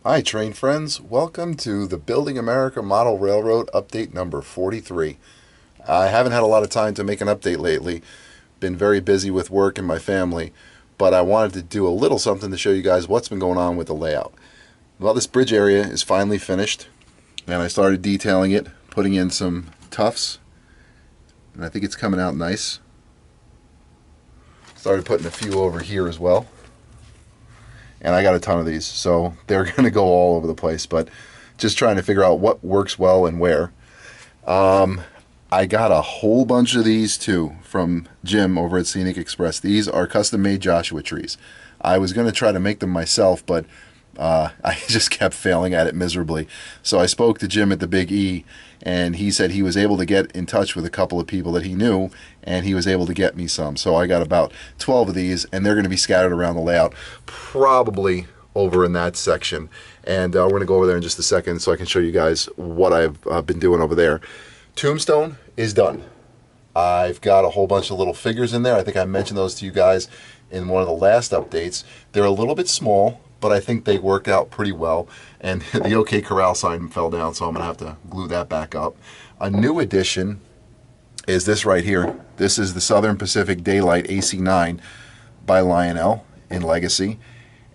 Hi train friends, welcome to the Building America Model Railroad update number 43. I haven't had a lot of time to make an update lately, been very busy with work and my family, but I wanted to do a little something to show you guys what's been going on with the layout. Well, this bridge area is finally finished and I started detailing it, putting in some tufts, and I think it's coming out nice. Started putting a few over here as well. And I got a ton of these, so they're going to go all over the place, but just trying to figure out what works well and where. I got a whole bunch of these too from Jim over at Scenic Express. These are custom-made Joshua trees. I was going to try to make them myself, but I just kept failing at it miserably. So I spoke to Jim at the Big E, and he said he was able to get in touch with a couple of people that he knew, and he was able to get me some. So I got about 12 of these, and they're going to be scattered around the layout, probably over in that section. And we're going to go over there in just a second so I can show you guys what I've been doing over there. Tombstone is done. I've got a whole bunch of little figures in there. I think I mentioned those to you guys in one of the last updates. They're a little bit small, but I think they worked out pretty well. And the OK Corral sign fell down, so I'm going to have to glue that back up. A new addition is this right here. This is the Southern Pacific Daylight AC9 by Lionel in Legacy.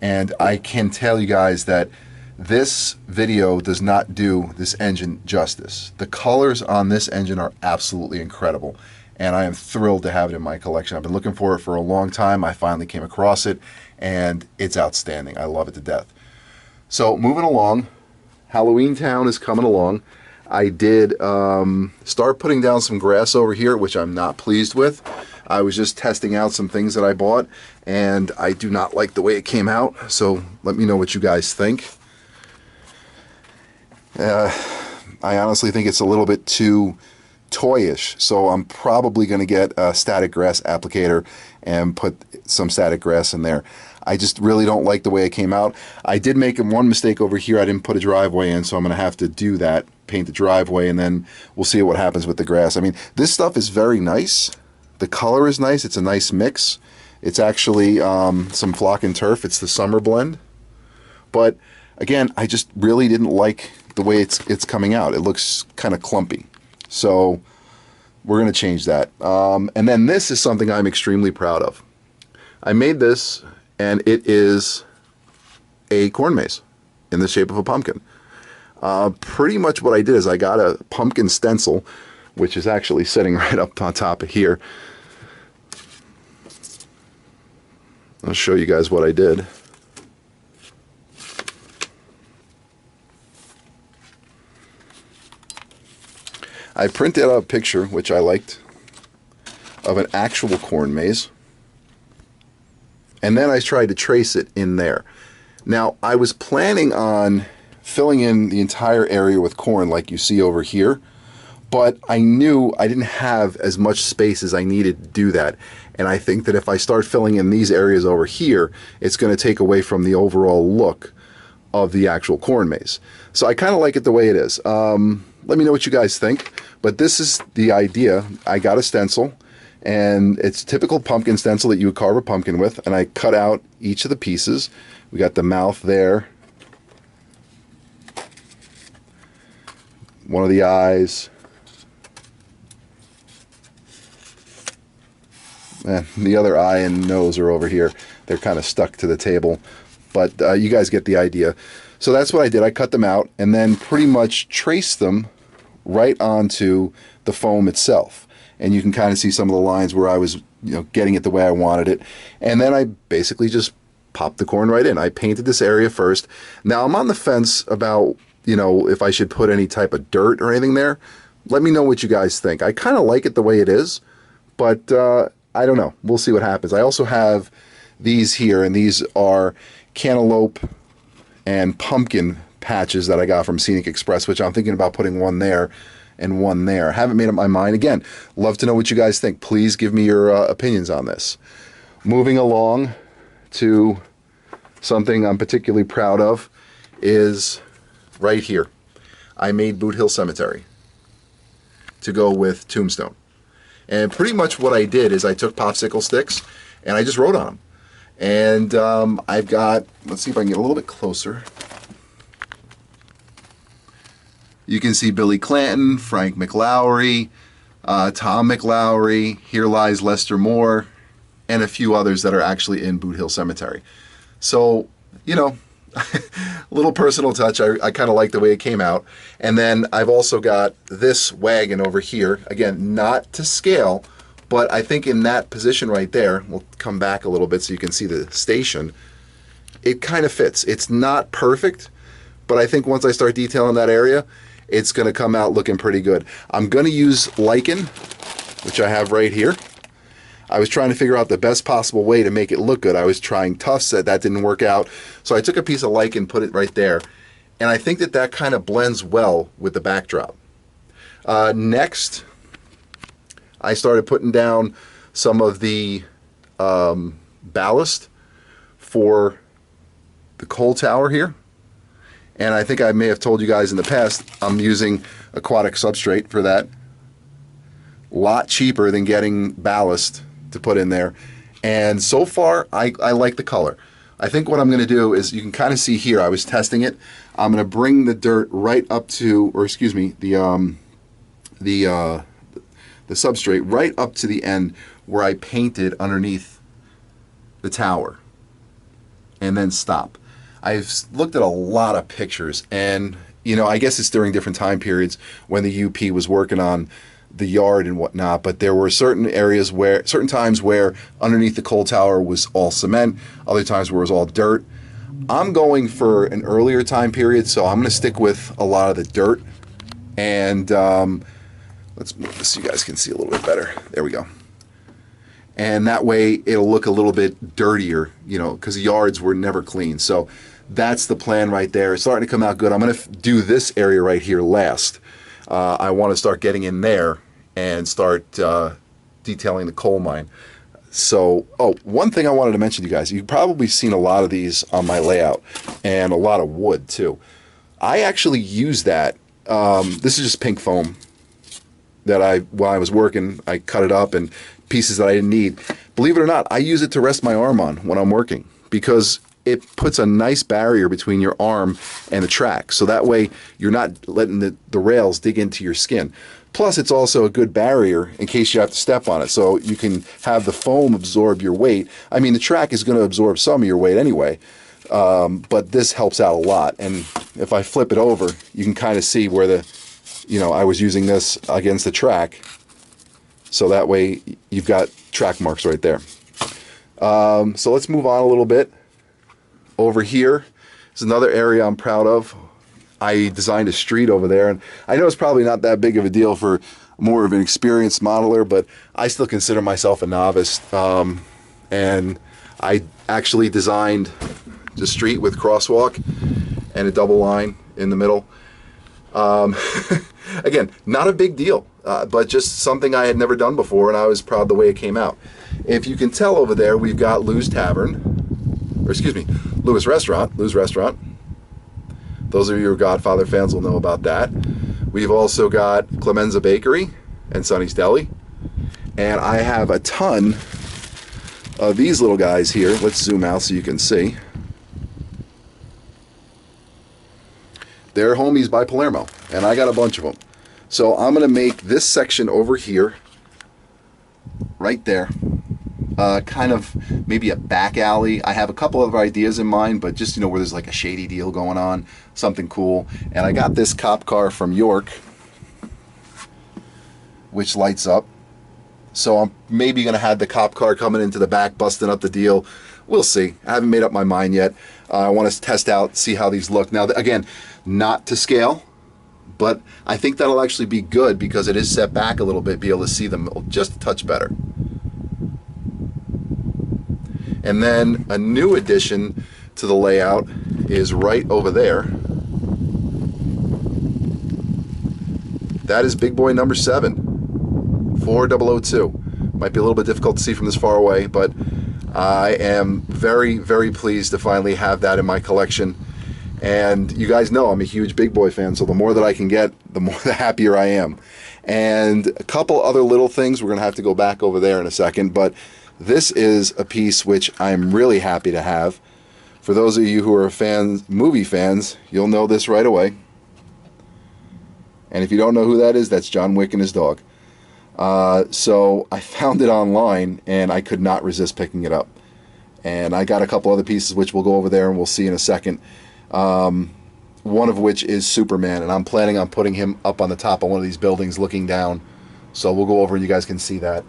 And I can tell you guys that this video does not do this engine justice. The colors on this engine are absolutely incredible, and I am thrilled to have it in my collection. I've been looking for it for a long time. I finally came across it, and it's outstanding. I love it to death. So moving along, Halloween Town is coming along. I did start putting down some grass over here, which I'm not pleased with. I was just testing out some things that I bought, and I do not like the way it came out, so let me know what you guys think. I honestly think it's a little bit too toyish, so I'm probably going to get a static grass applicator and put some static grass in there. I just really don't like the way it came out. I did make one mistake over here. I didn't put a driveway in, so I'm going to have to do that, paint the driveway, and then we'll see what happens with the grass. I mean, this stuff is very nice. The color is nice. It's a nice mix. It's actually some flock and turf. It's the summer blend. But again, I just really didn't like the way it's coming out. It looks kind of clumpy. So we're going to change that. And then this is something I'm extremely proud of. I made this, and it is a corn maze in the shape of a pumpkin. Pretty much what I did is I got a pumpkin stencil, which is actually sitting right up on top of here. I'll show you guys what I did. I printed out a picture, which I liked, of an actual corn maze, and then I tried to trace it in there. Now, I was planning on filling in the entire area with corn like you see over here, but I knew I didn't have as much space as I needed to do that, and I think that if I start filling in these areas over here, it's going to take away from the overall look of the actual corn maze. So I kind of like it the way it is. Let me know what you guys think, but this is the idea. I got a stencil, and it's typical pumpkin stencil that you would carve a pumpkin with, and I cut out each of the pieces. We got the mouth there, one of the eyes, and the other eye and nose are over here. They're kind of stuck to the table, but you guys get the idea. So that's what I did. I cut them out and then pretty much traced them right onto the foam itself. And you can kind of see some of the lines where I was, getting it the way I wanted it. And then I basically just popped the corn right in. I painted this area first. Now I'm on the fence about, if I should put any type of dirt or anything there. Let me know what you guys think. I kind of like it the way it is, but I don't know. We'll see what happens. I also have these here, and these are cantaloupe and pumpkin patches that I got from Scenic Express, which I'm thinking about putting one there and one there. I haven't made up my mind. Again, love to know what you guys think. Please give me your opinions on this. Moving along to something I'm particularly proud of is right here. I made Boot Hill Cemetery to go with Tombstone. And pretty much what I did is I took popsicle sticks and I just wrote on them. And I've got, let's see if I can get a little bit closer. You can see Billy Clanton, Frank McLowry, Tom McLowry, Here Lies Lester Moore, and a few others that are actually in Boot Hill Cemetery. So, you know, a little personal touch. I kind of like the way it came out. And then I've also got this wagon over here. Again, not to scale, but I think in that position right there, we'll come back a little bit so you can see the station. It kind of fits. It's not perfect, but I think once I start detailing that area, it's going to come out looking pretty good. I'm going to use lichen, which I have right here. I was trying to figure out the best possible way to make it look good. I was trying tufts, that didn't work out. So I took a piece of lichen, put it right there, and I think that that kind of blends well with the backdrop. Next, I started putting down some of the ballast for the coal tower here. And I think I may have told you guys in the past, I'm using aquatic substrate for that. A lot cheaper than getting ballast to put in there. And so far, I like the color. I think what I'm going to do is, you can kind of see here, I was testing it. I'm going to bring the dirt right up to, or excuse me, the substrate right up to the end where I painted underneath the tower. And then stop. I've looked at a lot of pictures, and you know, I guess it's during different time periods when the UP was working on the yard and whatnot, but there were certain areas where, certain times where underneath the coal tower was all cement, other times where it was all dirt. I'm going for an earlier time period, so I'm going to stick with a lot of the dirt, and let's move this so you guys can see a little bit better. There we go. And that way it'll look a little bit dirtier, you know, because the yards were never clean. So that's the plan right there. It's starting to come out good. I'm going to do this area right here last. I want to start getting in there and start detailing the coal mine. So, one thing I wanted to mention to you guys, you've probably seen a lot of these on my layout, and a lot of wood too. I actually use that. This is just pink foam that while I was working, I cut it up, and pieces that I didn't need. Believe it or not, I use it to rest my arm on when I'm working, because it puts a nice barrier between your arm and the track. So that way you're not letting the rails dig into your skin. Plus, it's also a good barrier in case you have to step on it. So you can have the foam absorb your weight. I mean, the track is going to absorb some of your weight anyway, but this helps out a lot. And if I flip it over, you can kind of see where I was using this against the track. So that way you've got track marks right there. So let's move on a little bit. Over here is another area I'm proud of. I designed a street over there, and I know it's probably not that big of a deal for more of an experienced modeler, but I still consider myself a novice. And I actually designed the street with crosswalk and a double line in the middle. Again, not a big deal, but just something I had never done before, and I was proud the way it came out. If you can tell over there, we've got Lou's Restaurant. Those of you who are Godfather fans will know about that. We've also got Clemenza Bakery and Sonny's Deli. And I have a ton of these little guys here. Let's zoom out so you can see. They're Homies by Palermo, and I got a bunch of them. So I'm going to make this section over here, right there, kind of maybe a back alley. I have a couple of ideas in mind, but just, where there's like a shady deal going on, something cool. And I got this cop car from York, which lights up. So I'm maybe going to have the cop car coming into the back, busting up the deal. We'll see. I haven't made up my mind yet. I want to test out, see how these look. Now, again, not to scale, but I think that'll actually be good because it is set back a little bit, be able to see them just a touch better. And then a new addition to the layout is right over there. That is big boy number 7, 4002. Might be a little bit difficult to see from this far away, but I am very, very pleased to finally have that in my collection. And you guys know I'm a huge big boy fan, so the more that I can get, the happier I am. And a couple other little things, we're going to have to go back over there in a second, but this is a piece which I'm really happy to have. For those of you who are movie fans, you'll know this right away. And if you don't know who that is, that's John Wick and his dog. So I found it online, and I could not resist picking it up. And I got a couple other pieces, which we'll go over there and we'll see in a second. One of which is Superman, and I'm planning on putting him up on the top of one of these buildings looking down. So we'll go over and you guys can see that.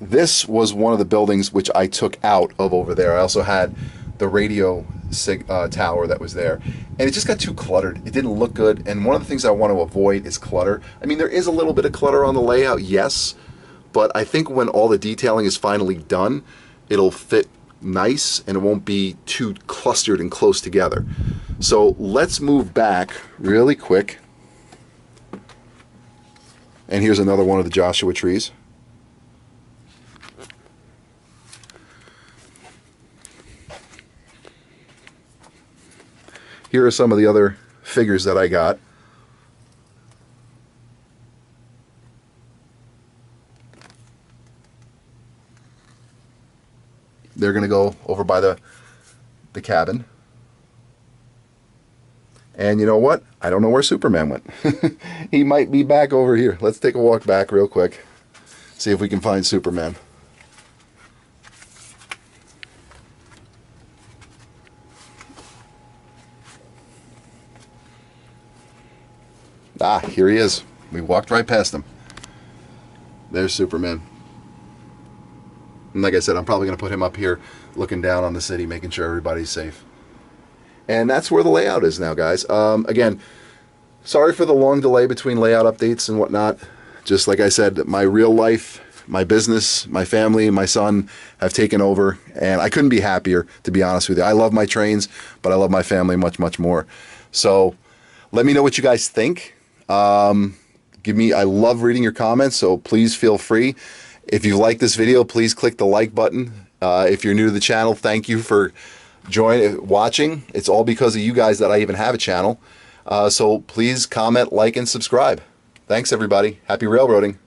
This was one of the buildings which I took out of over there. I also had the radio tower that was there, and it just got too cluttered. It didn't look good, and one of the things I want to avoid is clutter. I mean, there is a little bit of clutter on the layout, yes, but I think when all the detailing is finally done, it'll fit nice and it won't be too clustered and close together. So let's move back really quick. And here's another one of the Joshua trees. Here are some of the other figures that I got. They're going to go over by the cabin. And you know what? I don't know where Superman went. He might be back over here. Let's take a walk back real quick. See if we can find Superman. Ah, here he is. We walked right past him. There's Superman. And like I said, I'm probably going to put him up here looking down on the city, making sure everybody's safe. And that's where the layout is now, guys. Again, sorry for the long delay between layout updates and whatnot. Just like I said, my real life, my business, my family, my son have taken over, and I couldn't be happier, to be honest with you. I love my trains, but I love my family much, much more. So let me know what you guys think. I love reading your comments, so please feel free. If you like this video, please click the like button. If you're new to the channel, thank you for watching. It's all because of you guys that I even have a channel. So please comment, like, and subscribe. Thanks, everybody. Happy railroading.